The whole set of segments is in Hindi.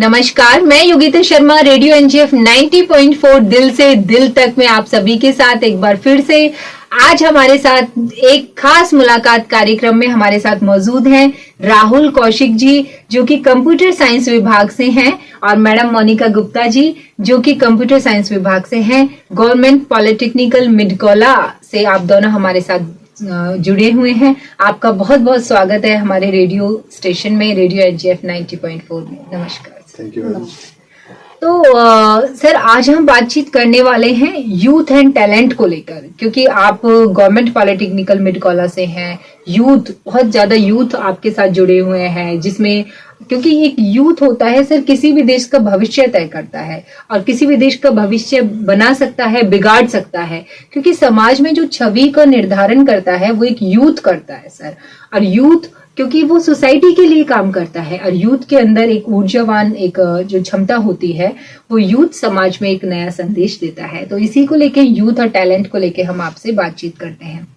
नमस्कार, मैं योगिता शर्मा, रेडियो एनजीएफ 90.4 दिल से दिल तक में आप सभी के साथ एक बार फिर से आज हमारे साथ एक खास मुलाकात कार्यक्रम में हमारे साथ मौजूद हैं राहुल कौशिक जी, जो कि कंप्यूटर साइंस विभाग से हैं, और मैडम मोनिका गुप्ता जी, जो कि कंप्यूटर साइंस विभाग से हैं। गवर्नमेंट पॉलिटेक्निकल मिडकौला से आप दोनों हमारे साथ जुड़े हुए हैं। आपका बहुत बहुत स्वागत है हमारे रेडियो स्टेशन में, रेडियो एनजीएफ 90.4 में। नमस्कार। Thank you madam. तो सर, आज हम बातचीत करने वाले हैं यूथ एंड टैलेंट को लेकर, क्योंकि आप गवर्नमेंट पॉलिटेक्निकल मिडकौला से हैं। यूथ, बहुत ज्यादा यूथ आपके साथ जुड़े हुए हैं, जिसमें क्योंकि एक यूथ होता है सर, किसी भी देश का भविष्य तय करता है और किसी भी देश का भविष्य बना सकता है, बिगाड़ सकता है, क्योंकि समाज में जो छवि का निर्धारण करता है वो एक यूथ करता है सर। और यूथ क्योंकि वो सोसाइटी के लिए काम करता है, और यूथ के अंदर एक ऊर्जावान एक जो क्षमता होती है, वो यूथ समाज में एक नया संदेश देता है। तो इसी को लेके, यूथ और टैलेंट को लेके हम आपसे बातचीत करते हैं।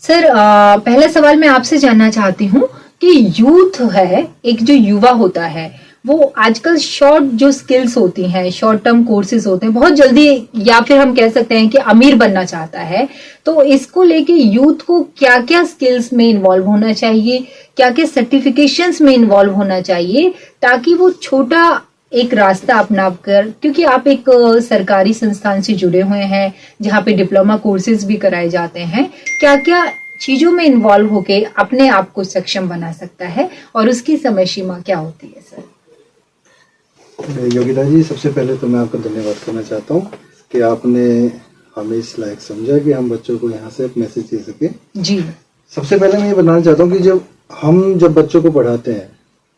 सर, पहला सवाल मैं आपसे जानना चाहती हूँ कि यूथ है, एक जो युवा होता है, वो आजकल शॉर्ट जो स्किल्स होती हैं, शॉर्ट टर्म कोर्सेज होते हैं, बहुत जल्दी, या फिर हम कह सकते हैं कि अमीर बनना चाहता है। तो इसको लेके यूथ को क्या क्या स्किल्स में इन्वॉल्व होना चाहिए, क्या क्या सर्टिफिकेशंस में इन्वॉल्व होना चाहिए, ताकि वो छोटा एक रास्ता अपना कर, क्योंकि आप एक सरकारी संस्थान से जुड़े हुए हैं जहाँ पे डिप्लोमा कोर्सेज भी कराए जाते हैं, क्या क्या चीजों में इन्वॉल्व होके अपने आप को सक्षम बना सकता है, और उसकी समय सीमा क्या होती है सर? योगिता जी, सबसे पहले तो मैं आपका धन्यवाद करना चाहता हूँ कि आपने हमें इस लायक समझा कि हम बच्चों को यहाँ से मैसेज दे सके। जी, सबसे पहले मैं ये बताना चाहता हूँ कि जब बच्चों को पढ़ाते हैं,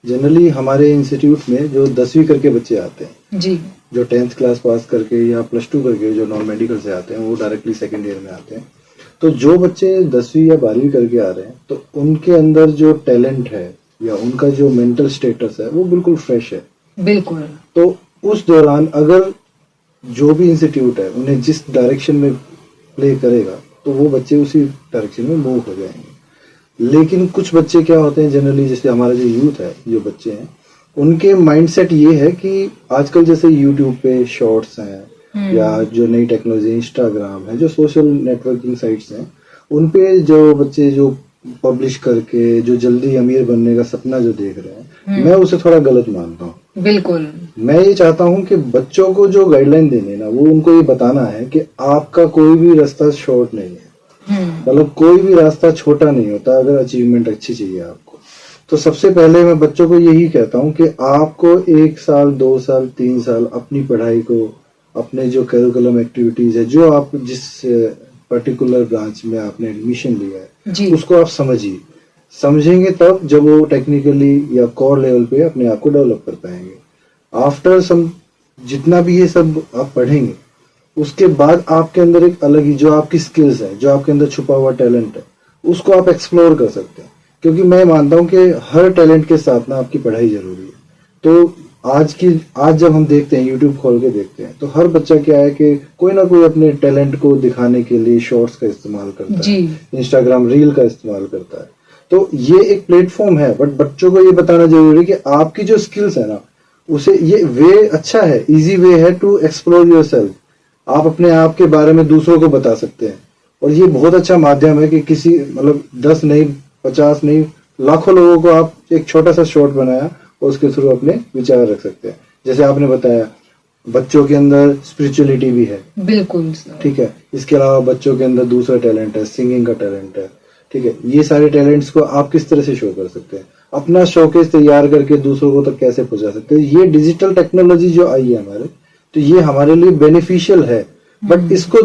जनरली हमारे इंस्टीट्यूट में जो 10वीं करके बच्चे आते हैं जी, जो 10th क्लास पास करके या +2 करके जो नॉन मेडिकल से आते हैं, वो डायरेक्टली सेकेंड ईयर में आते हैं। तो जो बच्चे 10वीं या 12वीं करके आ रहे हैं, तो उनके अंदर जो टैलेंट है या उनका जो मेंटल स्टेटस है, वो बिल्कुल फ्रेश है। बिल्कुल। तो उस दौरान अगर जो भी इंस्टीट्यूट है उन्हें जिस डायरेक्शन में प्ले करेगा, तो वो बच्चे उसी डायरेक्शन में मूव हो जाएंगे। लेकिन कुछ बच्चे क्या होते हैं, जनरली जैसे हमारा जो यूथ है, जो बच्चे हैं, उनके माइंडसेट ये है कि आजकल जैसे यूट्यूब पे शॉर्ट्स हैं या जो नई टेक्नोलॉजी इंस्टाग्राम है, जो सोशल नेटवर्किंग साइट्स हैं, उन पे जो बच्चे जो पब्लिश करके जो जल्दी अमीर बनने का सपना जो देख रहे हैं, मैं उसे थोड़ा गलत मानता हूँ। बिल्कुल। मैं ये चाहता हूँ कि बच्चों को जो गाइडलाइन देने ना, वो उनको ये बताना है कि आपका कोई भी रास्ता शॉर्ट नहीं है, मतलब कोई भी रास्ता छोटा नहीं होता अगर अचीवमेंट अच्छी चाहिए आपको। तो सबसे पहले मैं बच्चों को यही कहता हूँ कि आपको 1 साल 2 साल 3 साल अपनी पढ़ाई को, अपने जो करिकुलम एक्टिविटीज है, जो आप जिस पर्टिकुलर ब्रांच में आपने एडमिशन लिया है, उसको आप समझेंगे तब जब वो टेक्निकली या कोर लेवल पे अपने आप को डेवलप कर पाएंगे। आफ्टर सम जितना भी ये सब आप पढ़ेंगे, उसके बाद आपके अंदर एक अलग ही जो आपकी स्किल्स है, जो आपके अंदर छुपा हुआ टैलेंट है, उसको आप एक्सप्लोर कर सकते हैं। क्योंकि मैं मानता हूँ कि हर टैलेंट के साथ ना आपकी पढ़ाई जरूरी है। तो आज जब हम देखते हैं, यूट्यूब खोल के देखते हैं, तो हर बच्चा क्या है कि कोई ना कोई अपने टैलेंट को दिखाने के लिए शॉर्ट्स का इस्तेमाल करता है, इंस्टाग्राम रील का इस्तेमाल करता है। तो ये एक प्लेटफॉर्म है, बट बच्चों को ये बताना जरूरी है कि आपकी जो स्किल्स है ना, उसे ये वे अच्छा है, इजी वे है टू एक्सप्लोर योरसेल्फ। आप अपने आप के बारे में दूसरों को बता सकते हैं, और ये बहुत अच्छा माध्यम है कि किसी 10 नहीं, 50 नहीं, लाखों लोगों को आप एक छोटा सा शॉर्ट बनाया और उसके थ्रू अपने विचार रख सकते हैं। जैसे आपने बताया, बच्चों के अंदर स्पिरिचुअलिटी भी है, बिल्कुल ठीक है। इसके अलावा बच्चों के अंदर दूसरा टैलेंट है, सिंगिंग का टैलेंट है, ठीक है। ये सारे टैलेंट्स को आप किस तरह से शो कर सकते हैं, अपना शोकेस तैयार करके दूसरों को तक कैसे पहुंचा सकते हैं। ये डिजिटल टेक्नोलॉजी जो आई है हमारे, तो ये हमारे लिए बेनिफिशियल है, बट इसको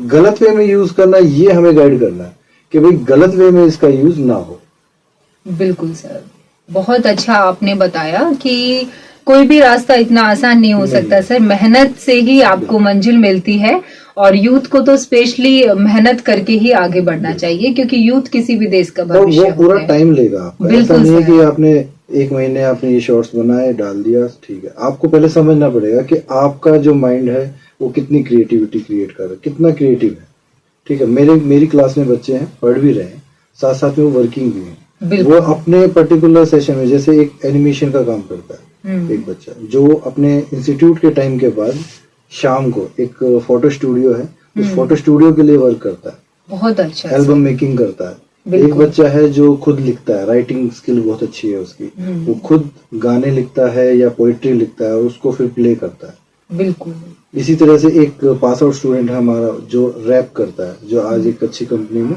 गलत वे में यूज करना, ये हमें गाइड करना है कि भाई गलत वे में इसका यूज ना हो। बिल्कुल सर, बहुत अच्छा आपने बताया कि कोई भी रास्ता इतना आसान नहीं हो सकता सर, मेहनत से ही आपको मंजिल मिलती है, और यूथ को तो स्पेशली मेहनत करके ही आगे बढ़ना चाहिए, क्योंकि यूथ किसी भी देश का भविष्य है। वो पूरा टाइम लेगा आपका, ऐसा नहीं है कि आपने 1 महीने आपने ये शॉर्ट्स बनाए, डाल दिया, ठीक है। आपको पहले समझना पड़ेगा कि आपका जो माइंड है वो कितनी क्रिएटिविटी क्रिएट कर रहा है, कितना क्रिएटिव है, ठीक है। मेरी क्लास में बच्चे हैं, पढ़ भी रहे हैं, साथ साथ में वो वर्किंग भी है। वो अपने पर्टिकुलर सेशन में, जैसे एक एनिमेशन का काम करता है, एक बच्चा जो अपने इंस्टीट्यूट के टाइम के बाद शाम को एक फोटो स्टूडियो है, उस फोटो स्टूडियो के लिए वर्क करता है, बहुत अच्छा, एल्बम मेकिंग करता है। एक बच्चा है जो खुद लिखता है, राइटिंग स्किल बहुत अच्छी है उसकी, वो खुद गाने लिखता है या पोइट्री लिखता है और उसको फिर प्ले करता है। बिल्कुल। इसी तरह से एक पास आउट स्टूडेंट है हमारा जो रैप करता है, जो आज एक अच्छी कंपनी में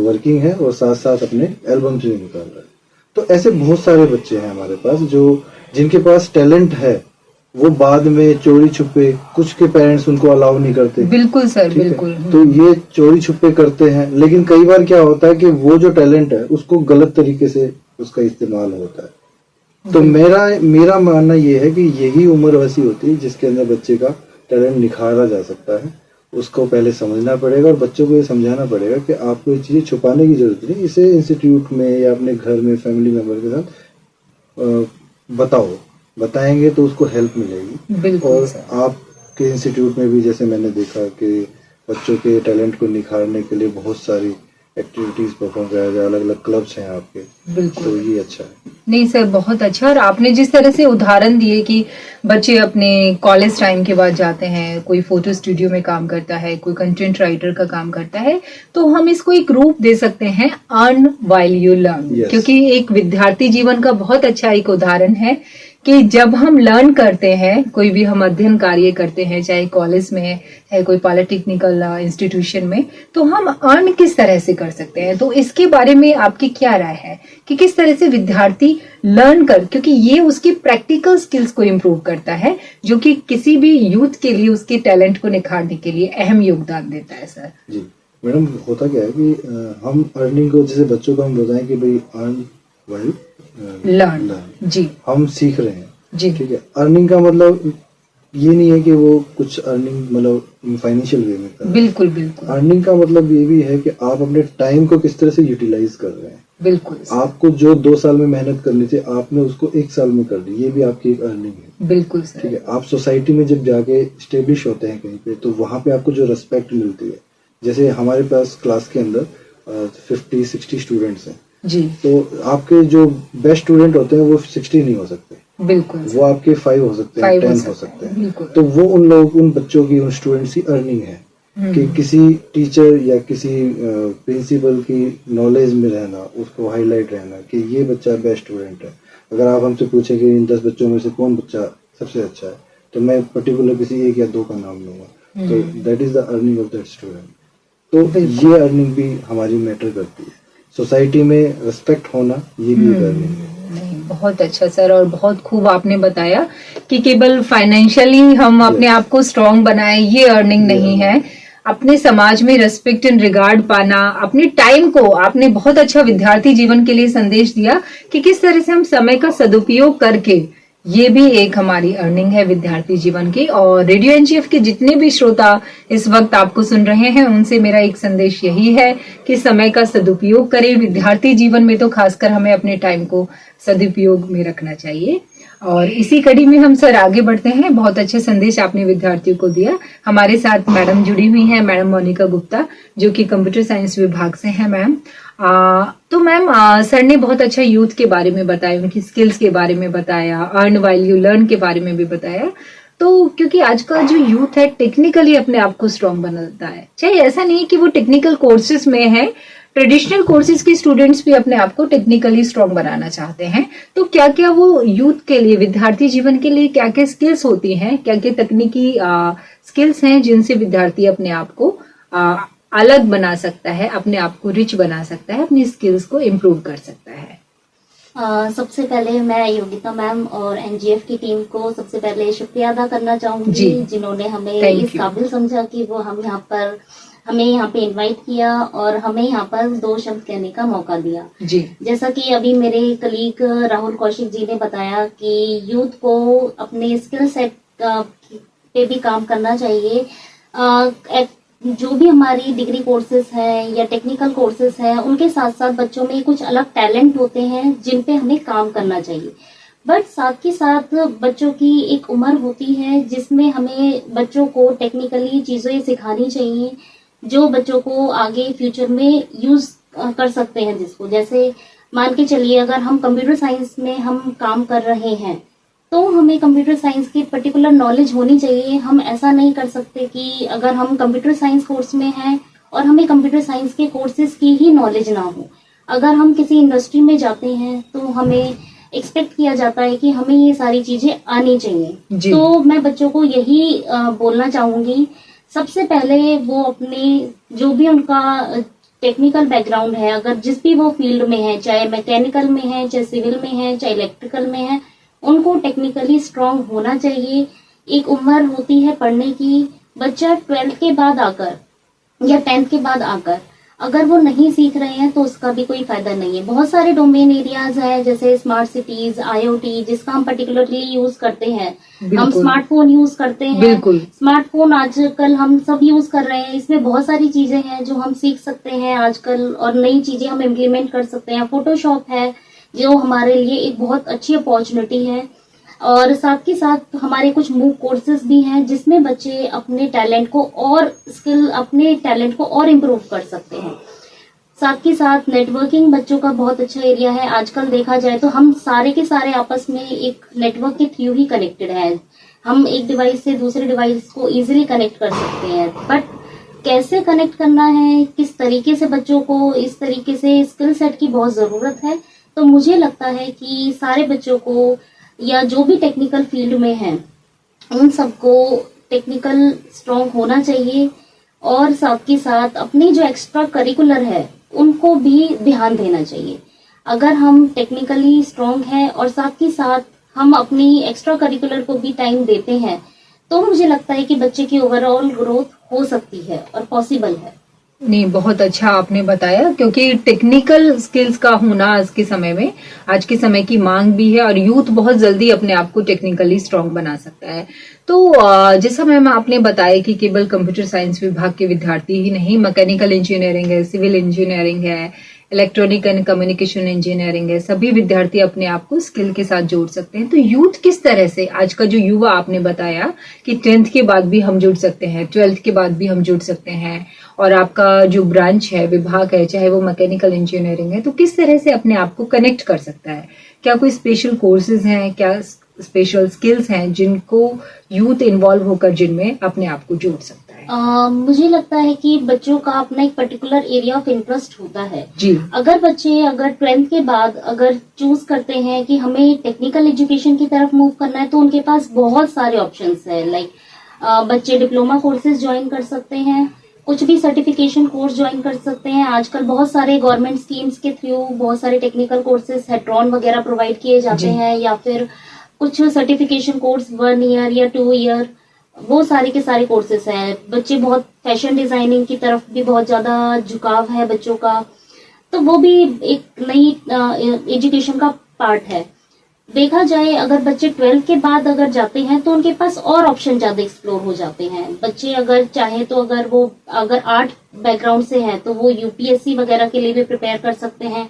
वर्किंग है और साथ साथ अपने एल्बम्स भी निकाल रहा है। तो ऐसे बहुत सारे बच्चे हैं हमारे पास जो जिनके पास टैलेंट है, वो बाद में चोरी छुपे, कुछ के पेरेंट्स उनको अलाउ नहीं करते। बिल्कुल सर, बिल्कुल। तो ये चोरी छुपे करते हैं, लेकिन कई बार क्या होता है कि वो जो टैलेंट है उसको गलत तरीके से उसका इस्तेमाल होता है। तो मेरा मानना ये है कि यही उम्र वैसी होती है जिसके अंदर बच्चे का टैलेंट निखारा जा सकता है। उसको पहले समझना पड़ेगा और बच्चों को ये समझाना पड़ेगा कि आपको ये चीजें छुपाने की जरूरत नहीं, इसे इंस्टीट्यूट में या अपने घर में फैमिली मेंबर के साथ बताएंगे तो उसको हेल्प मिलेगी। और आपके इंस्टीट्यूट में भी जैसे मैंने देखा कि बच्चों के टैलेंट को निखारने के लिए बहुत सारी एक्टिविटीज परफॉर्म कराया जाए, अलग अलग क्लब्स हैं आपके। बिल्कुल, तो ये अच्छा है। नहीं सर, बहुत अच्छा। और आपने जिस तरह से उदाहरण दिए कि बच्चे अपने कॉलेज टाइम के बाद जाते हैं, कोई फोटो स्टूडियो में काम करता है, कोई कंटेंट राइटर का काम करता है, तो हम इसको एक रूप दे सकते हैं, अर्न व्हाइल यू लर्न। क्योंकि एक विद्यार्थी जीवन का बहुत अच्छा एक उदाहरण है कि जब हम लर्न करते हैं, कोई भी हम अध्ययन कार्य करते हैं, चाहे कॉलेज में है, कोई पॉलिटेक्निकल इंस्टीट्यूशन में, तो हम अर्न किस तरह से कर सकते हैं। तो इसके बारे में आपकी क्या राय है कि किस तरह से विद्यार्थी लर्न कर, क्योंकि ये उसकी प्रैक्टिकल स्किल्स को इम्प्रूव करता है, जो कि किसी भी यूथ के लिए उसके टैलेंट को निखारने के लिए अहम योगदान देता है। सर जी मैडम, होता क्या है कि हम अर्निंग को, जैसे बच्चों को हम बताएं कि भाई अर्न व्हाइल लर्न, जी हम सीख रहे हैं, जी ठीक है। अर्निंग का मतलब ये नहीं है कि वो कुछ अर्निंग मतलब फाइनेंशियल वे में कर रहे हैं। बिल्कुल बिल्कुल। अर्निंग का मतलब ये भी है कि आप अपने टाइम को किस तरह से यूटिलाइज कर रहे हैं। बिल्कुल। आपको जो 2 साल में मेहनत करनी थी, आपने उसको 1 साल में कर ली, ये भी आपकी एक अर्निंग है। बिल्कुल सर। ठीक है। आप सोसाइटी में जब जाके स्टेब्लिश होते हैं कहीं पे, तो वहां पे आपको जो रिस्पेक्ट मिलती है, जैसे हमारे पास क्लास के अंदर 50-60 स्टूडेंट्स हैं जी, तो आपके जो बेस्ट स्टूडेंट होते हैं वो 60 नहीं हो सकते, बिल्कुल, वो आपके 5 हो सकते हैं, 10 हो सकते हैं। तो वो उन बच्चों की, उन स्टूडेंट्स की अर्निंग है कि किसी टीचर या किसी प्रिंसिपल की नॉलेज में रहना, उसको हाईलाइट रहना कि ये बच्चा बेस्ट स्टूडेंट है। अगर आप हमसे पूछें कि इन 10 बच्चों में से कौन बच्चा सबसे अच्छा है, तो मैं पर्टिकुलर किसी 1 या 2 का नाम लूंगा। तो that is the earning of that student. तो ये अर्निंग भी हमारी मैटर करती है। सोसाइटी में रिस्पेक्ट होना, ये भी एक अर्निंग है। बहुत अच्छा सर, और बहुत खूब आपने बताया कि केवल फाइनेंशियली हम अपने आप को स्ट्रांग बनाएं, ये अर्निंग नहीं है। अपने समाज में रेस्पेक्ट एंड रिगार्ड पाना, अपने टाइम को, आपने बहुत अच्छा विद्यार्थी जीवन के लिए संदेश दिया कि किस तरह से हम समय का सदुपयोग करके, ये भी एक हमारी अर्निंग है विद्यार्थी जीवन की। और रेडियो एनजीएफ के जितने भी श्रोता इस वक्त आपको सुन रहे हैं, उनसे मेरा एक संदेश यही है कि समय का सदुपयोग करें। विद्यार्थी जीवन में तो खासकर हमें अपने टाइम को सदुपयोग में रखना चाहिए। और इसी कड़ी में हम सर आगे बढ़ते हैं। बहुत अच्छे संदेश आपने विद्यार्थियों को दिया। हमारे साथ मैडम जुड़ी हुई हैं, मैडम मोनिका गुप्ता, जो कि कंप्यूटर साइंस विभाग से हैं। मैम तो मैम सर ने बहुत अच्छा यूथ के बारे में बताया, उनकी स्किल्स के बारे में बताया, अर्न व्हाइल यू लर्न के बारे में भी बताया। तो क्योंकि आज का जो यूथ है टेक्निकली अपने आप को स्ट्रांग बनाता है, चाहे ऐसा नहीं कि वो टेक्निकल कोर्सेज में है, ट्रेडिशनल कोर्सेज के स्टूडेंट्स भी अपने आप को टेक्निकली स्ट्रांग बनाना चाहते हैं। तो क्या क्या वो यूथ के लिए, विद्यार्थी जीवन के लिए क्या क्या स्किल्स होती हैं, क्या क्या तकनीकी स्किल्स हैं जिनसे विद्यार्थी अपने आप को अलग बना सकता है, अपने आप को रिच बना सकता है, अपनी स्किल्स को इम्प्रूव कर सकता है? सबसे पहले मैं योगिता मैम और एनजीएफ की टीम को सबसे पहले शुक्रिया अदा करना चाहूंगी, जिन्होंने हमें इस काबिल समझा कि वो हमें यहाँ पे इनवाइट किया और हमें यहाँ पर 2 शब्द कहने का मौका दिया। जी, जैसा कि अभी मेरे कलीग राहुल कौशिक जी ने बताया कि यूथ को अपने स्किल सेट पे भी काम करना चाहिए। जो भी हमारी डिग्री कोर्सेज हैं या टेक्निकल कोर्सेज हैं, उनके साथ साथ बच्चों में कुछ अलग टैलेंट होते हैं जिन पे हमें काम करना चाहिए। बट साथ के साथ बच्चों की एक उम्र होती है जिसमें हमें बच्चों को टेक्निकली चीजें सिखानी चाहिए जो बच्चों को आगे फ्यूचर में यूज कर सकते हैं। जिसको जैसे मान के चलिए, अगर हम कंप्यूटर साइंस में हम काम कर रहे हैं तो हमें कंप्यूटर साइंस की पर्टिकुलर नॉलेज होनी चाहिए। हम ऐसा नहीं कर सकते कि अगर हम कंप्यूटर साइंस कोर्स में हैं और हमें कंप्यूटर साइंस के कोर्सेज की ही नॉलेज ना हो। अगर हम किसी इंडस्ट्री में जाते हैं तो हमें एक्सपेक्ट किया जाता है कि हमें ये सारी चीजें आनी चाहिए। तो मैं बच्चों को यही बोलना चाहूंगी, सबसे पहले वो अपने जो भी उनका टेक्निकल बैकग्राउंड है, अगर जिस भी वो फील्ड में है, चाहे मैकेनिकल में है, चाहे सिविल में है, चाहे इलेक्ट्रिकल में है, उनको टेक्निकली स्ट्रांग होना चाहिए। एक उम्र होती है पढ़ने की, बच्चा 12th के बाद आकर या 10th के बाद आकर अगर वो नहीं सीख रहे हैं तो उसका भी कोई फायदा नहीं है। बहुत सारे डोमेन एरियाज है जैसे स्मार्ट सिटीज, IoT, जिसका हम पर्टिकुलरली यूज करते हैं। हम स्मार्टफोन यूज करते हैं, स्मार्टफोन आजकल हम सब यूज कर रहे हैं। इसमें बहुत सारी चीजें हैं जो हम सीख सकते हैं आजकल और नई चीजें हम इम्प्लीमेंट कर सकते हैं। फोटोशॉप है जो हमारे लिए एक बहुत अच्छी अपॉर्चुनिटी है। और साथ के साथ हमारे कुछ मूव कोर्सेज भी हैं जिसमें बच्चे अपने टैलेंट को और इम्प्रूव कर सकते हैं। साथ के साथ नेटवर्किंग बच्चों का बहुत अच्छा एरिया है। आजकल देखा जाए तो हम सारे के सारे आपस में एक नेटवर्क के थ्रू ही कनेक्टेड है। हम एक डिवाइस से दूसरे डिवाइस को इजीली कनेक्ट कर सकते हैं, बट कैसे कनेक्ट करना है, किस तरीके से बच्चों को इस तरीके से स्किल सेट की बहुत जरूरत है। तो मुझे लगता है कि सारे बच्चों को या जो भी टेक्निकल फील्ड में हैं उन सबको टेक्निकल स्ट्रांग होना चाहिए और साथ के साथ अपनी जो एक्स्ट्रा करिकुलर है उनको भी ध्यान देना चाहिए। अगर हम टेक्निकली स्ट्रांग हैं और साथ के साथ हम अपनी एक्स्ट्रा करिकुलर को भी टाइम देते हैं तो मुझे लगता है कि बच्चे की ओवरऑल ग्रोथ हो सकती है और पॉसिबल है। नहीं, बहुत अच्छा आपने बताया, क्योंकि टेक्निकल स्किल्स का होना आज के समय में, आज के समय की मांग भी है और यूथ बहुत जल्दी अपने आप को टेक्निकली स्ट्रांग बना सकता है। तो जैसा मैम आपने बताया कि केवल कंप्यूटर साइंस विभाग के विद्यार्थी ही नहीं, मैकेनिकल इंजीनियरिंग है, सिविल इंजीनियरिंग है, इलेक्ट्रॉनिक एंड कम्युनिकेशन इंजीनियरिंग है, सभी विद्यार्थी अपने आप को स्किल के साथ जोड़ सकते हैं। तो यूथ किस तरह से, आज का जो युवा आपने बताया कि 10th के बाद भी हम जुड़ सकते हैं, 12th के बाद भी हम जुड़ सकते हैं, और आपका जो ब्रांच है, विभाग है, चाहे वो मैकेनिकल इंजीनियरिंग है, तो किस तरह से अपने आप को कनेक्ट कर सकता है? क्या कोई स्पेशल कोर्सेज हैं, क्या स्पेशल स्किल्स हैं जिनको यूथ इन्वॉल्व होकर जिनमें अपने आप को जोड़ सकता है? मुझे लगता है कि बच्चों का अपना एक पर्टिकुलर एरिया ऑफ इंटरेस्ट होता है जी। अगर बच्चे 12th के बाद अगर चूज करते हैं कि हमें टेक्निकल एजुकेशन की तरफ मूव करना है तो उनके पास बहुत सारे ऑप्शंस है। लाइक बच्चे डिप्लोमा कोर्सेज ज्वाइन कर सकते हैं, कुछ भी सर्टिफिकेशन कोर्स ज्वाइन कर सकते हैं। आजकल बहुत सारे गवर्नमेंट स्कीम्स के थ्रू बहुत सारे टेक्निकल कोर्सेज हेट्रॉन वगैरह प्रोवाइड किए जाते हैं, या फिर कुछ सर्टिफिकेशन कोर्स 1 ईयर या 2 ईयर, वो सारे के सारे कोर्सेज हैं। बच्चे बहुत फैशन डिजाइनिंग की तरफ भी बहुत ज्यादा झुकाव है बच्चों का, तो वो भी एक नई एजुकेशन का पार्ट है। देखा जाए अगर बच्चे 12th के बाद अगर जाते हैं तो उनके पास और ऑप्शन ज्यादा एक्सप्लोर हो जाते हैं। बच्चे अगर चाहे तो अगर आर्ट बैकग्राउंड से है तो वो UPSC वगैरह के लिए भी प्रिपेयर कर सकते हैं,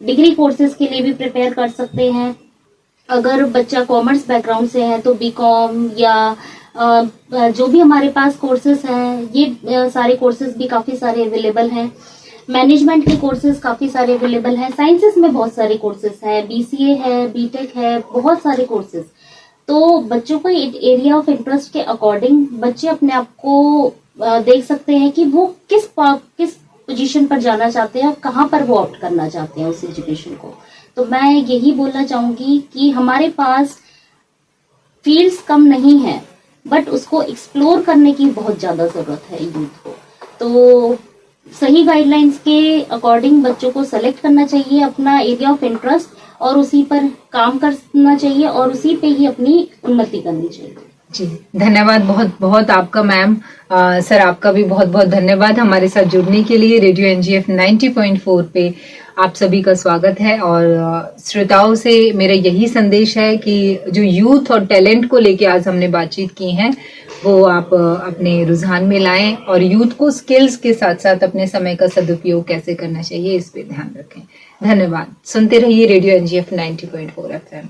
डिग्री कोर्सेज के लिए भी प्रिपेयर कर सकते हैं। अगर बच्चा कॉमर्स बैकग्राउंड से है तो BCom या जो भी हमारे पास कोर्सेज हैं, ये सारे कोर्सेज भी काफी सारे अवेलेबल हैं। मैनेजमेंट के कोर्सेज काफी सारे अवेलेबल हैं। साइंसेस में बहुत सारे कोर्सेज हैं, BCA है, BTech है, बहुत सारे कोर्सेज। तो बच्चों को एरिया ऑफ इंटरेस्ट के अकॉर्डिंग बच्चे अपने आप को देख सकते हैं कि वो किस पोजीशन पर जाना चाहते हैं और कहाँ पर वो ऑप्ट करना चाहते हैं उस एजुकेशन को। तो मैं यही बोलना चाहूंगी कि हमारे पास फील्ड्स कम नहीं है, बट उसको एक्सप्लोर करने की बहुत ज्यादा जरूरत है यूथ को। तो सही गाइडलाइंस के अकॉर्डिंग बच्चों को सेलेक्ट करना चाहिए अपना एरिया ऑफ इंटरेस्ट और उसी पर काम करना चाहिए और उसी पे ही अपनी उन्नति करनी चाहिए। जी, धन्यवाद बहुत बहुत आपका मैम। सर आपका भी बहुत बहुत धन्यवाद हमारे साथ जुड़ने के लिए। रेडियो NGF 90.4 पे आप सभी का स्वागत है और श्रोताओं से मेरा यही संदेश है कि जो यूथ और टैलेंट को लेके आज हमने बातचीत की है वो आप अपने रुझान में लाएं और यूथ को स्किल्स के साथ साथ अपने समय का सदुपयोग कैसे करना चाहिए इस पे ध्यान रखें। धन्यवाद। सुनते रहिए रेडियो NGF 90.4 FM।